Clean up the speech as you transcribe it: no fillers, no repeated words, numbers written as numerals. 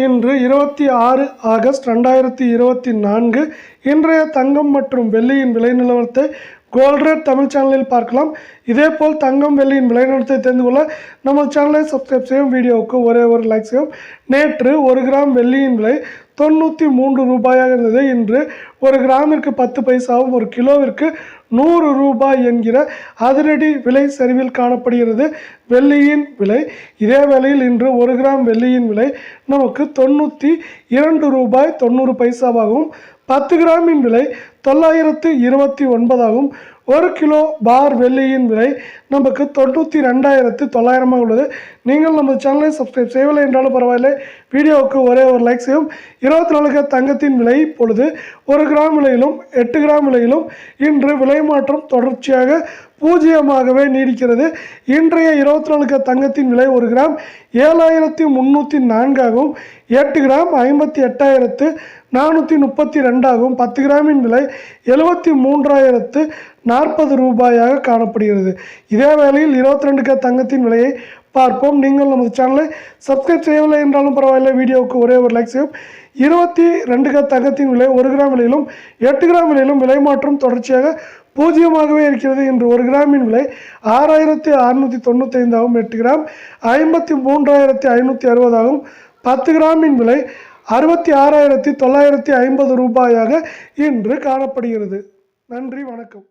இன்று 26 ஆகஸ்ட் 2024 இன்றைய தங்கம் மற்றும் வெள்ளியின் விலை நிலவரத்தை கோல்ட் ரேட் தமிழ் சேனலில் பார்க்கலாம். இதேபோல் தங்கம் வெள்ளியின் விலை நிலவரத்தை தெரிந்து கொள்ள நம்ம சேனலை சப்ஸ்கிரைப் செய்யும். வீடியோவுக்கு ஒரே ஒரு லைக் செய்யும். நேற்று 1 கிராம் வெள்ளியின் விலை 93 ரூபாயாக இருந்தது. இன்று 1 கிராமிற்கு 10 பைசாவும் 1 கிலோவிற்கு 100 ரூபாய் என்கிற அதிரடி விலை சரிவில் காணப்படுகிறது வெள்ளியின் விலை. இதே வேளையில் இன்று 1 கிராம் வெள்ளியின் விலை நமக்கு 92 ரூபாய் 90 பைசாவாகவும் 10 கிராமின் விலை 929 1 கிலோ பார் வெள்ளியின் விலை நமக்கு 92,900 உள்ளது. நீங்கள் நம்ம சேனலை சப்ஸ்கிரைப் செய்யவில்லை என்றாலும் பரவாயில்லை, வீடியோவுக்கு ஒரே ஒரு லைக் செய்யும். 24 தங்கத்தின் விலை இப்பொழுது 1 கிராம் விலையிலும் 8 கிராம் விலையிலும் இன்று விலை மாற்றம் தொடர்ச்சியாக பூஜ்ஜியமாகவே நீடிக்கிறது. இன்றைய 24 தங்கத்தின் விலை 1 கிராம் 7,304 ஆகவும் 8 கிராம் 58,432 ஆகவும் 10 கிராமின் விலை 73,040 ரூபாயாக காணப்படுகிறது. இதே வேளையில் 22 தங்கத்தின் விலையை பார்ப்போம். நீங்கள் நமது சேனலை சப்ஸ்கிரைப் செய்யவில்லை என்றாலும் பரவாயில்லை, வீடியோவுக்கு ஒரே ஒரு லைக் செய்யும். 22 தங்கத்தின் விலை 1 கிராம் விலையிலும் 8 கிராம் விலையிலும் விலை மாற்றம் தொடர்ச்சியாக பூஜ்ஜியமாகவே இருக்கிறது. இன்று 1 கிராமின் விலை 6,695 ஆகும். 8 கிராம் 53,560 ஆகும். 10 கிராமின் விலை 66,950 ரூபாயாக இன்று காணப்படுகிறது. நன்றி, வணக்கம்.